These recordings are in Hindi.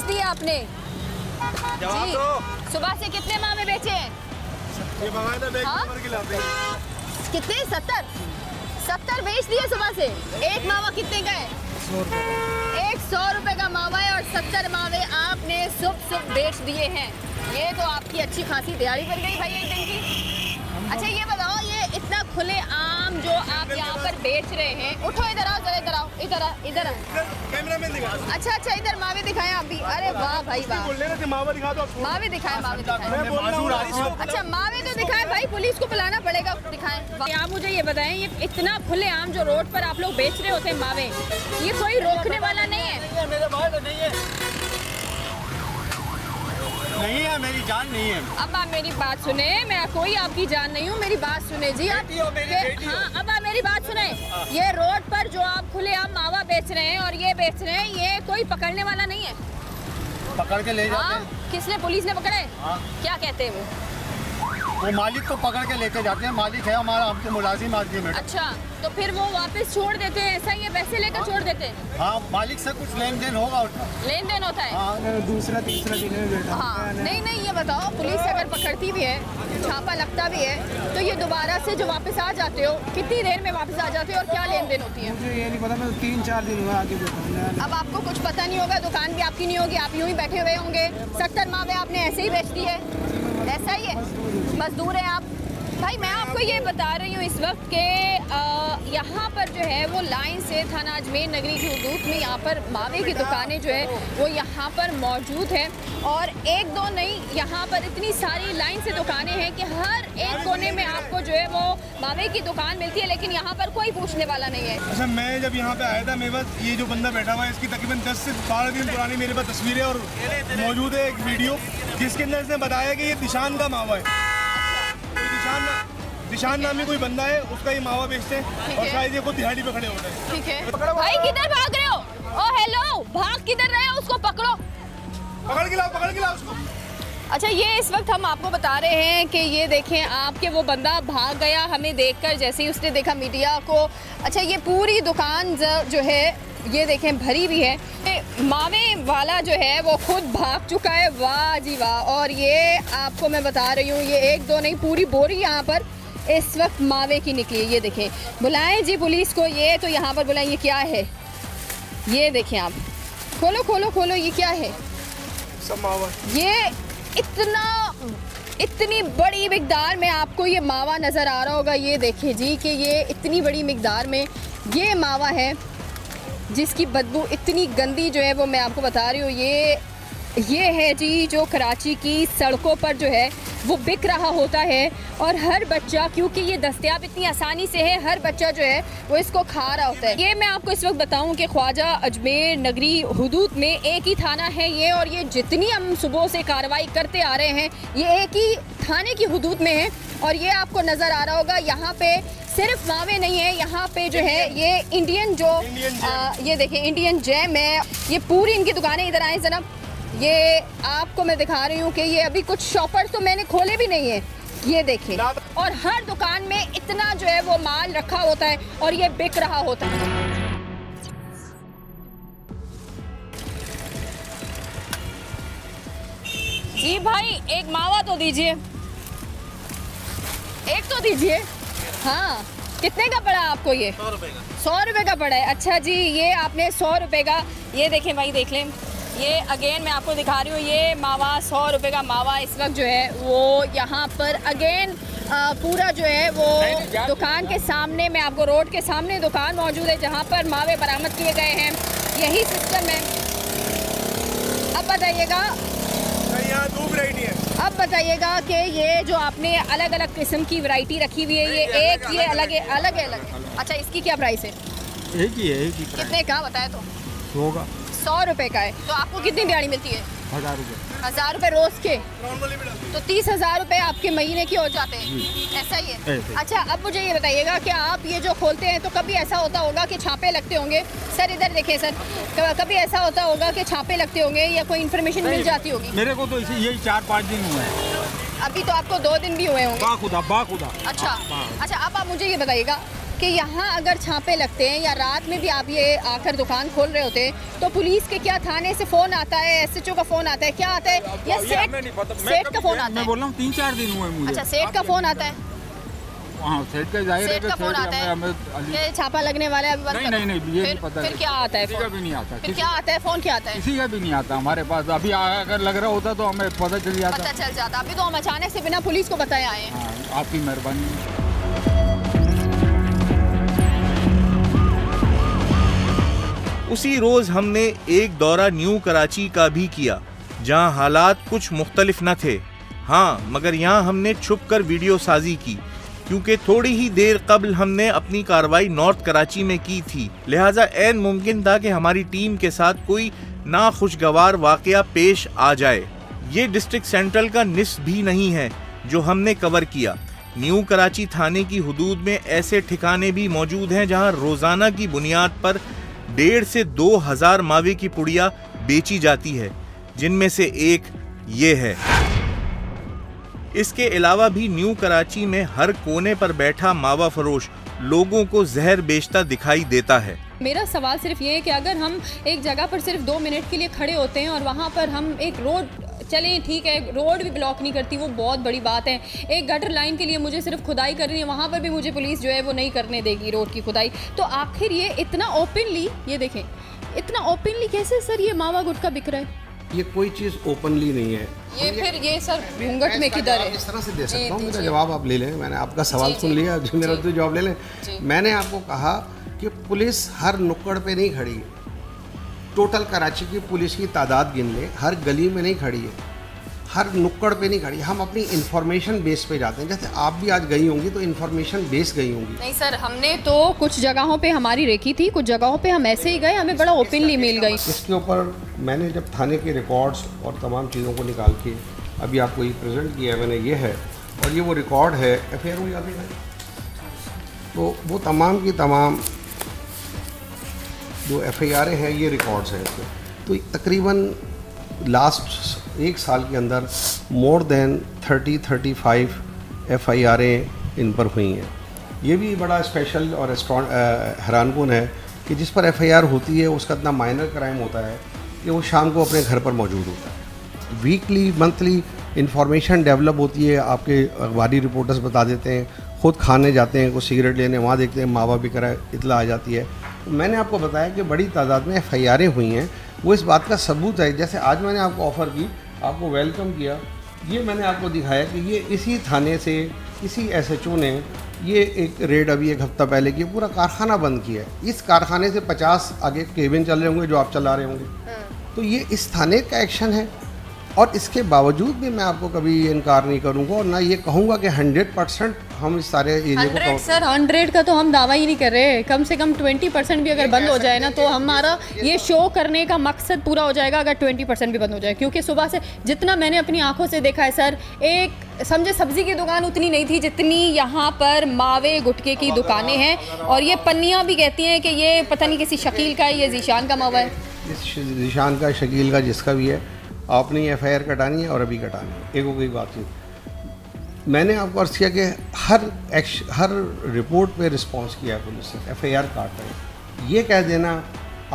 दिए आपने जी? सुबह से कितने मावे बेचे हैं? कितने? 70 बेच दिए सुबह से। एक मावा कितने का है? 100 रुपए का मावा है और 70 मावे आपने सुबह बेच दिए हैं। ये तो आपकी अच्छी खासी दिहाड़ी बन गई भाई एक दिन की। अच्छा ये बताओ, ये इतना खुले आम जो आप यहाँ पर बेच रहे हैं, उठो इधर आओ, जरा इधर आओ, इधर कैमरामैन दिखा। अच्छा इधर मावे दिखाएं आप भी। अरे वाह भाई वाह, मावे दिखाएं। अच्छा मावे तो दिखाएं भाई, पुलिस को बुलाना पड़ेगा, दिखाएं। आप मुझे ये बताएं, ये इतना खुले आम जो रोड पर आप लोग बेच रहे होते हैं मावे, ये कोई रोकने वाला नहीं है? मेरे भाई तो नहीं है, नहीं है, मेरी जान नहीं है। अब आप मेरी बात सुने, मैं कोई आपकी जान नहीं हूँ, मेरी बात सुने जी आप। हाँ अब आप मेरी बात सुने, ये रोड पर जो आप खुलेआम मावा बेच रहे हैं और ये बेच रहे हैं, ये कोई पकड़ने वाला नहीं है? पकड़ के ले जाते हैं। किसने? पुलिस ने पकड़े? क्या कहते हैं वो मालिक को पकड़ के लेके जाते हैं। मालिक है हमारा, हमको मुलाजिम आदमी है। अच्छा, तो फिर वो वापस छोड़ देते हैं, ऐसा ही है? पैसे लेकर छोड़ देते हैं? हाँ, मालिक से कुछ लेन देन होगा, लेन देन होता है। हाँ, दूसरा तीसरा दिन में बैठा। हाँ नहीं ये बताओ, पुलिस अगर पकड़ती भी है, छापा लगता भी है, तो ये दोबारा से जो वापस आ जाते हो, कितनी देर में वापस आ जाते हो और क्या लेन देन होती है? मुझे ये नहीं पता, मैं 3-4 दिन हुआ आगे बैठा। अब आपको कुछ पता नहीं होगा, दुकान भी आपकी नहीं होगी, आप यूँ ही बैठे हुए होंगे। 70 मावे आपने ऐसे ही बेच दिए, ऐसा ही है? मजदूर हैं आप भाई। मैं आपको ये बता रही हूँ इस वक्त के यहाँ पर जो है वो लाइन से थाना अजमेर नगरी की हदूद में यहाँ पर मावे की दुकानें जो है वो यहाँ पर मौजूद है, और एक दो नहीं, यहाँ पर इतनी सारी लाइन से दुकानें हैं कि हर एक कोने में आपको जो है वो मावे की दुकान मिलती है, लेकिन यहाँ पर कोई पूछने वाला नहीं है। अच्छा, मैं जब यहाँ पे आया था, मेरे पास ये जो बंदा बैठा हुआ है, इसकी तकरीबन 10 से 12 दिन पुरानी मेरे पास तस्वीरें और मौजूद है एक वीडियो, जिसके अंदर इसने बताया कि ये दिशान का मावा है। दिशान नामी कोई बंदा है, उसका ये मावा बेचते हैं और शायद ये खुद दिहाड़ी पे खड़े होते हैं। ठीक है भाई, किधर भाग रहे हो? ओ हेलो, भाग किधर रहे हो? उसको पकड़ो, पकड़ के लाओ उसको। अच्छा ये इस वक्त हम आपको बता रहे हैं कि ये देखें, आपके वो बंदा भाग गया हमें देखकर, जैसे ही उसने देखा मीडिया को। अच्छा ये पूरी दुकान जो है ये देखें भरी भी है, मावे वाला जो है वो खुद भाग चुका है। वाह जी वाह। और ये आपको मैं बता रही हूँ, ये एक दो नहीं, पूरी बोरी यहाँ पर इस वक्त मावे की निकली है। ये देखें, बुलाएं जी पुलिस को। ये तो यहाँ पर बुलाएं, ये क्या है? ये देखें आप, खोलो, ये क्या है? सब मावा। ये इतनी बड़ी मिकदार में आपको ये मावा नज़र आ रहा होगा। ये देखें जी कि ये इतनी बड़ी मिकदार में ये मावा है, जिसकी बदबू इतनी गंदी जो है वो मैं आपको बता रही हूँ। ये है जी जो कराची की सड़कों पर जो है वो बिक रहा होता है, और हर बच्चा, क्योंकि ये दस्तयाब इतनी आसानी से है, हर बच्चा जो है वो इसको खा रहा होता है। ये मैं आपको इस वक्त बताऊं कि ख्वाजा अजमेर नगरी हुदूद में एक ही थाना है ये, और ये जितनी हम सुबह से कार्रवाई करते आ रहे हैं ये एक ही थाने की हुदूद में है। और ये आपको नज़र आ रहा होगा, यहाँ पे सिर्फ मावे नहीं है, यहाँ पे जो है ये इंडियन ये देखें इंडियन जैम है। ये पूरी इनकी दुकानें, इधर आए जरा, ये आपको मैं दिखा रही हूँ कि ये अभी कुछ शॉपर्स तो मैंने खोले भी नहीं है, ये देखें। और हर दुकान में इतना जो है वो माल रखा होता है और ये बिक रहा होता है। जी भाई एक मावा तो दीजिए, एक तो दीजिए। हाँ कितने का पड़ा आपको ये? 100 रुपये का पड़ा है। अच्छा जी, ये आपने 100 रुपये का, ये देखें भाई, देख लें, ये अगेन मैं आपको दिखा रही हूँ, ये मावा 100 रुपये का मावा इस वक्त जो है वो यहाँ पर अगेन पूरा जो है वो दुकान के सामने, मैं आपको रोड के सामने दुकान मौजूद है जहाँ पर मावे बरामद किए गए हैं। यही सिस्टम है। अब बताइएगा, यहाँ 2 वैरायटी है। अब बताइएगा कि ये जो आपने अलग अलग किस्म की वैरायटी रखी हुई है, ये एक ये अलग है। अच्छा इसकी क्या प्राइस है? एक ही है। कितने का बताया? तो होगा 100 रुपये का है। तो आपको कितनी दिहाड़ी मिलती है? 1000 रुपये। 1000 रुपये रोज के, तो 30,000 रुपये आपके महीने के हो जाते हैं। ऐसा ही है। अच्छा अब मुझे ये बताइएगा कि आप ये जो खोलते हैं तो कभी ऐसा होता होगा कि छापे लगते होंगे? सर इधर देखें सर, कभी ऐसा होता होगा कि छापे लगते होंगे या कोई इन्फॉर्मेशन मिल जाती होगी? मेरे को तो यही 4-5 दिन हुए हैं। अभी तो आपको 2 दिन भी हुए होंगे। बाखुदा। अच्छा अब आप मुझे ये बताइएगा कि कि यहाँ अगर छापे लगते हैं या रात में भी आप ये आकर दुकान खोल रहे होते तो पुलिस के क्या थाने से फ़ोन आता है, SHO का फ़ोन आता है, क्या आता है, या सेठ का फ़ोन आता है? मैं बोल रहा हूँ 3-4 दिन हुए मुझे। अच्छा, सेठ का फ़ोन आता है? हाँ, सेठ का जाहिर है, सेठ का फ़ोन आता है कि छापा लगने वाला है, अभी बंद करो। नहीं, ये नहीं पता। फिर क्या आता है? किसी का भी नहीं आता। फिर क्या आता है? फ़ोन क्या आता है? किसी का भी नहीं आता हमारे पास। अभी अगर लग रहा होता तो हमें पता चल जाता। अभी तो हम अचानक से बिना पुलिस को बताए आए हैं। हाँ, आपकी मेहरबानी। उसी रोज हमने एक दौरा न्यू कराची का भी किया, जहां हालात कुछ मुख्तलिफ न थे। हाँ, मगर यहाँ हमने छुपकर वीडियो साजी की, क्योंकि थोड़ी ही देर कबल हमने अपनी कार्रवाई नॉर्थ कराची में की थी, लिहाजा ऐन मुमकिन था कि हमारी टीम के साथ कोई नाखुशगवार वाकया पेश आ जाए। ये डिस्ट्रिक्ट सेंट्रल का निस्फ भी नहीं है जो हमने कवर किया। न्यू कराची थाने की हुदूद में ऐसे ठिकाने भी मौजूद हैं जहां रोजाना की बुनियाद पर 1,500 से 2,000 मावे की पुड़िया बेची जाती है, जिनमें से एक ये है। इसके अलावा भी न्यू कराची में हर कोने पर बैठा मावा फरोश लोगों को जहर बेचता दिखाई देता है। मेरा सवाल सिर्फ ये है कि अगर हम एक जगह पर सिर्फ 2 मिनट के लिए खड़े होते हैं और वहाँ पर हम एक रोड, चलें ठीक है, रोड भी ब्लॉक नहीं करती, वो बहुत बड़ी बात है। एक गटर लाइन के लिए मुझे सिर्फ खुदाई करनी है, वहाँ पर भी मुझे पुलिस जो है वो नहीं करने देगी रोड की खुदाई। तो आखिर ये इतना ओपनली, ये देखें, इतना ओपनली कैसे सर ये मावा गुटखा बिक रहा है? ये कोई चीज़ ओपनली नहीं है। ये फिर ये सर घूंघट में किधर है? इस तरह से दे सकता हूँ, मेरा जवाब आप ले लें। मैंने आपका सवाल सुन लिया, जो मेरा तो जवाब ले लें। मैंने आपको कहा कि पुलिस हर नुक्कड़ पे नहीं खड़ी है। टोटल कराची की पुलिस की तादाद गिन लें, हर गली में नहीं खड़ी है, हर नुक्कड़ पे नहीं खड़ी। हम अपनी इंफॉर्मेशन बेस पे जाते हैं, जैसे आप भी आज गई होंगी तो इंफॉर्मेशन बेस गई होंगी। नहीं सर, हमने तो कुछ जगहों पे हमारी रेकी थी, कुछ जगहों पे हम ऐसे ही गए, हमें बड़ा ओपनली मिल गई। इसके ऊपर मैंने जब थाने के रिकॉर्ड्स और तमाम चीज़ों को निकाल के अभी आपको ये प्रेजेंट किया है मैंने, ये है, और ये वो रिकॉर्ड है FIR हुई अभी है, तो वो तमाम की तमाम जो FIR हैं ये रिकॉर्ड्स हैं इसमें। तो तकरीबन लास्ट 1 साल के अंदर मोर देन 30-35 FIR इन पर हुई हैं। ये भी बड़ा स्पेशल और हैरानकुन है कि जिस पर FIR होती है उसका इतना माइनर क्राइम होता है कि वो शाम को अपने घर पर मौजूद होता है। वीकली मंथली इंफॉर्मेशन डेवलप होती है, आपके अखबारी रिपोर्टर्स बता देते हैं, ख़ुद खाने जाते हैं, कुछ सिगरेट लेने, वहाँ देखते हैं मावा बिक रहा है, इतला आ जाती है। तो मैंने आपको बताया कि बड़ी तादाद में FIR हुई हैं, वो इस बात का सबूत है। जैसे आज मैंने आपको ऑफ़र की, आपको वेलकम किया, ये मैंने आपको दिखाया कि ये इसी थाने से इसी SHO ने ये एक रेड अभी 1 हफ्ता पहले की पूरा कारखाना बंद किया है। इस कारखाने से 50 आगे केबिन चल रहे होंगे जो आप चला रहे होंगे, तो ये इस थाने का एक्शन है। और इसके बावजूद भी मैं आपको कभी इनकार नहीं करूंगा और ना ये कहूँगा कि 100% हम इस सारे एरिया को 100 सर 100 का तो हम दावा ही नहीं कर रहे, कम से कम 20% भी अगर बंद हो जाए ना तो हमारा ये शो करने का मकसद पूरा हो जाएगा, अगर 20% भी बंद हो जाए। क्योंकि सुबह से जितना मैंने अपनी आंखों से देखा है सर, एक समझे सब्जी की दुकान उतनी नहीं थी जितनी यहाँ पर मावे गुटके की दुकानें हैं। और ये पन्नियाँ भी कहती हैं कि ये पता नहीं किसी शकील का है, ये जीशान का मावा है। इस जीशान का, शकील का, जिसका भी है, आपने FIR कटानी है और अभी कटानी है, एक हो गई बातचीत। मैंने आपको अर्ज़ किया कि हर रिपोर्ट पे रिस्पांस किया है पुलिस ने, FIR काट रहे हैं। ये कह देना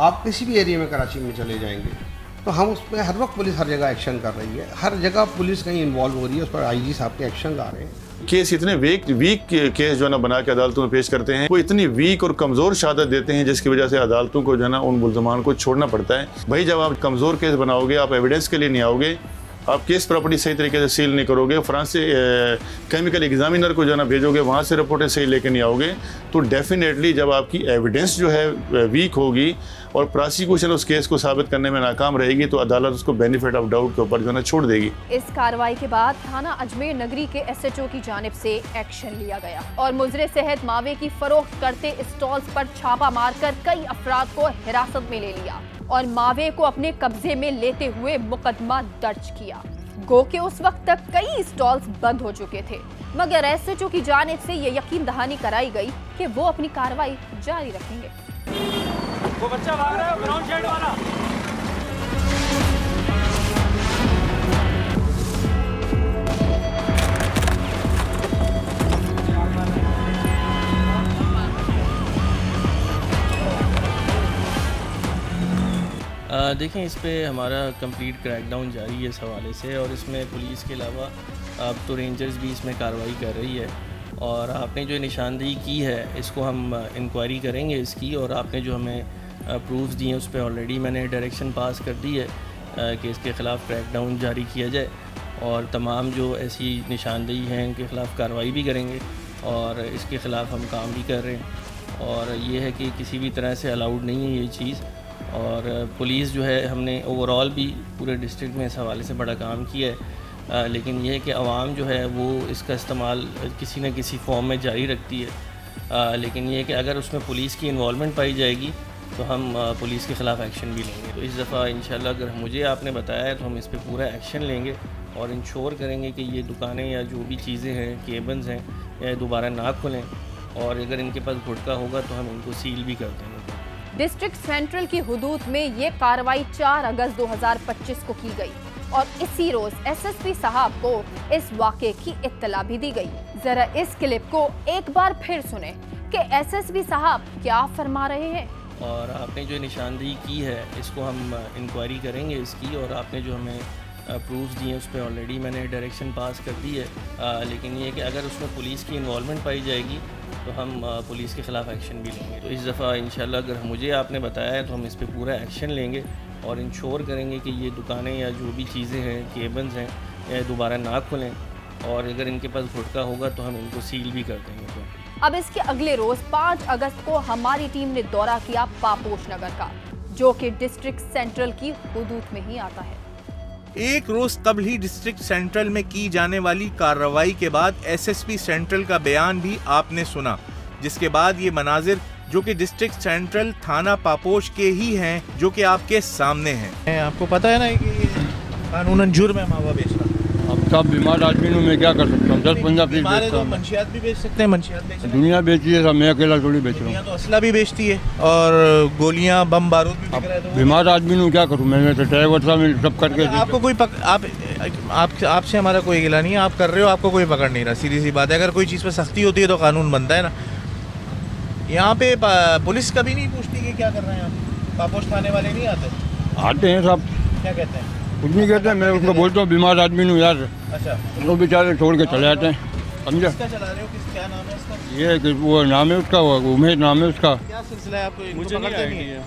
आप किसी भी एरिया में कराची में चले जाएंगे तो हम उस पर हर वक्त पुलिस हर जगह एक्शन कर रही है, हर जगह पुलिस कहीं इन्वॉल्व हो रही है, उस पर IG साहब के एक्शन आ रहे हैं। केस इतने वीक केस जो है ना बना के अदालतों में पेश करते हैं, वो इतनी वीक और कमज़ोर शहादत देते हैं जिसकी वजह से अदालतों को जो है ना उन मुल्ज़मान को छोड़ना पड़ता है। भाई जब आप कमज़ोर केस बनाओगे, आप एविडेंस के लिए नहीं आओगे, आप केस प्रॉपर्टी सही तरीके से सील नहीं करोगे, फ्रांस केमिकल एग्जामिनर को जो है ना भेजोगे, वहाँ से रिपोर्टें सही लेके नहीं आओगे, तो डेफिनेटली जब आपकी एविडेंस जो है वीक होगी और प्रोसिक्यूशन उस केस को साबित करने में नाकाम रहेगी तो अदालत उसको बेनिफिट ऑफ डाउट के ऊपर जो है ना छोड़ देगी। इस कार्रवाई के बाद थाना अजमेर नगरी के SHO की जानिब से एक्शन लिया गया और मुजरे सेहत मावे की फरोख्त करते स्टॉल्स पर छापा मारकर कई अफराद को हिरासत में ले लिया और मावे को अपने कब्जे में लेते हुए मुकदमा दर्ज किया। गो के उस वक्त तक कई स्टॉल्स बंद हो चुके थे, मगर SHO की जानिब से ये यकीन दहानी कराई गई कि वो अपनी कार्रवाई जारी रखेंगे। वो बच्चा भाग रहा है, ब्राउन शर्ट वाला। देखें, इस पे हमारा कंप्लीट क्रैकडाउन जारी है इस हवाले से, और इसमें पुलिस के अलावा अब तो रेंजर्स भी इसमें कार्रवाई कर रही है। और आपने जो निशानदेही की है इसको हम इंक्वायरी करेंगे इसकी, और आपने जो हमें प्रूफ्स दिए उस पर ऑलरेडी मैंने डायरेक्शन पास कर दी है कि इसके ख़िलाफ़ क्रैकडाउन जारी किया जाए, और तमाम जो ऐसी निशानदेही हैं उनके ख़िलाफ़ कार्रवाई भी करेंगे, और इसके ख़िलाफ़ हम काम भी कर रहे हैं। और ये है कि किसी भी तरह से अलाउड नहीं है ये चीज़। और पुलिस जो है, हमने ओवरऑल भी पूरे डिस्ट्रिक्ट में इस हवाले से बड़ा काम किया है, लेकिन यह है कि आवाम जो है वो इसका इस्तेमाल किसी न किसी फॉर्म में जारी रखती है। लेकिन यह है कि अगर उसमें पुलिस की इन्वॉल्वमेंट पाई जाएगी तो हम पुलिस के ख़िलाफ़ एक्शन भी लेंगे। तो इस दफ़ा इंशाल्लाह अगर मुझे आपने बताया है तो हम इस पर पूरा एक्शन लेंगे और इंश्योर करेंगे कि ये दुकानें या जो भी चीज़ें हैं, केबल्स हैं, या दोबारा ना खुलें, और अगर इनके पास गुटका होगा तो हम इनको सील भी कर देंगे। डिस्ट्रिक्ट सेंट्रल की हुदूद में ये कार्रवाई 4 अगस्त 2025 को की गई, और इसी रोज एसएसपी साहब को इस वाक़े की इत्तला भी दी गई। जरा इस क्लिप को एक बार फिर सुने कि एसएसपी साहब क्या फरमा रहे हैं। और आपने जो निशानदेही की है इसको हम इंक्वायरी करेंगे इसकी, और आपने जो हमें प्रूफ्स दिए उस पर ऑलरेडी मैंने डायरेक्शन पास कर दी है। लेकिन ये है कि अगर उसमें पुलिस की इन्वॉल्वमेंट पाई जाएगी तो हम पुलिस के ख़िलाफ़ एक्शन भी लेंगे। तो इस दफ़ा इंशाल्लाह अगर मुझे आपने बताया है तो हम इस पर पूरा एक्शन लेंगे और इंश्योर करेंगे कि ये दुकानें या जो भी चीज़ें हैं, केबल्स हैं, या दोबारा ना खुलें, और अगर इनके पास गुटका होगा तो हम इनको सील भी कर देंगे। तो अब इसके अगले रोज 5 अगस्त को हमारी टीम ने दौरा किया पापोश नगर का, जो कि डिस्ट्रिक्ट सेंट्रल की हुदूद में ही आता है। एक रोज कबल ही डिस्ट्रिक्ट सेंट्रल में की जाने वाली कार्रवाई के बाद एसएसपी सेंट्रल का बयान भी आपने सुना, जिसके बाद ये मनाजिर जो कि डिस्ट्रिक्ट सेंट्रल थाना पापोश के ही हैं, जो कि आपके सामने हैं। आपको पता है ना कि कानूनन जुर्म है मावा बेचना। अब सब बीमार आदमी हूँ, मैं क्या कर सकता हूँ? 10-15 पीस बेचता हूँ। मंशियात भी बेच सकते हैं, मंशियात बेच सकते हैं। दुनिया बेची है सब, मैं अकेला थोड़ी बेच रहा हूँ। तो असला भी बेचती है और गोलियां, बम, बारूद भी बिक रहा है। तो बीमार आदमी हूँ, क्या करूँ? मैंने तो ड्राइवर था, मैं सब करके आपको कोई आपसे हमारा कोई गिला नहीं है, आप कर रहे हो, आपको कोई पकड़ नहीं रहा। सीधी सी बात है, अगर कोई चीज़ पर सख्ती होती है तो कानून बनता है ना। यहाँ पे पुलिस कभी नहीं पूछती कि क्या कर रहे हैं आप? पापोश थाने वाले नहीं आते? आते हैं सब। क्या कहते हैं? कुछ नहीं कहते हैं, मैं उसको बोलता हूँ बीमार आदमी हूँ यार। अच्छा, वो बेचारे छोड़ के चले जाते हैं, समझा? किसका चला रहे हो? क्या नाम है उसका? ये कि वो नाम है उसका, वो उमेश नाम है उसका। क्या सिलसिला है आपको? मुझे नहीं आइडिया।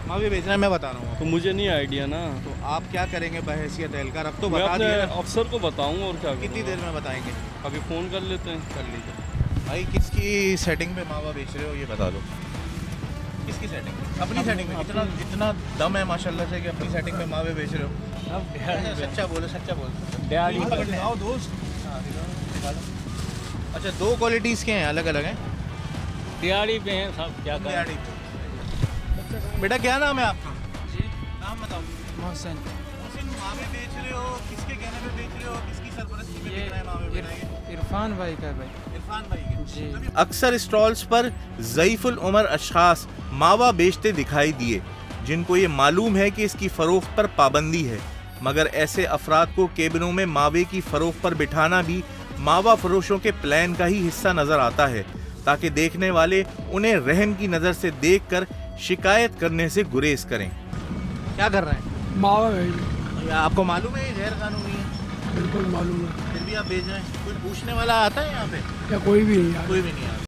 मावे बेचना है, मैं बता रहा हूँ। तो मुझे नहीं आइडिया ना। तो आप क्या करेंगे बहैसियत एहलकार? अब तो मैं बता अपने दिया। अफसर को बताऊंगा और क्या। कितनी देर में बताएंगे? अभी फ़ोन कर लेते हैं। कर लीजिए भाई। किसकी सेटिंग पे मावा बेच रहे हो ये बता दो। किसकी सेटिंग में? अपनी सेटिंग में। इतना दम है माशाल्लाह से कि अपनी सेटिंग में मावे बेच रहे हो। सच्चा बोलो, सच्चा बोलो। आओ दोस्त। अच्छा, 2 क्वालिटीज़ के हैं, अलग अलग हैं। दिहाड़ी पे हैं सब, क्या कर। दिहाड़ी पे। बेटा क्या नाम है आपका? जी, नाम बताओ। मोहसिन। मोहसिन, मावे बेच रहे हो, किसके कहने पे बेच रहे हो? किसकी सरपरस्ती में बेच रहे हैं मावे? इरफान भाई का भाई। इरफान भाई के जी। अक्सर स्टॉल्स पर ज़ईफुल उमर अशखास मावा बेचते दिखाई दिए, जिनको ये मालूम है कि इसकी फ़रोख्त पर पाबंदी है, मगर ऐसे अफराद को केबिनों में मावे की फ़रोख्त पर बिठाना भी मावा फरोशों के प्लान का ही हिस्सा नज़र आता है, ताकि देखने वाले उन्हें रहम की नज़र से देखकर शिकायत करने से गुरेज करें। क्या कर रहे हैं? मावा भाई। आपको मालूम है ये गैर कानूनी है? बिल्कुल मालूम है। फिर भी आप बेच रहे हैं। कोई पूछने वाला आता है यहाँ पे? या कोई भी नहीं? कोई भी नहीं आता।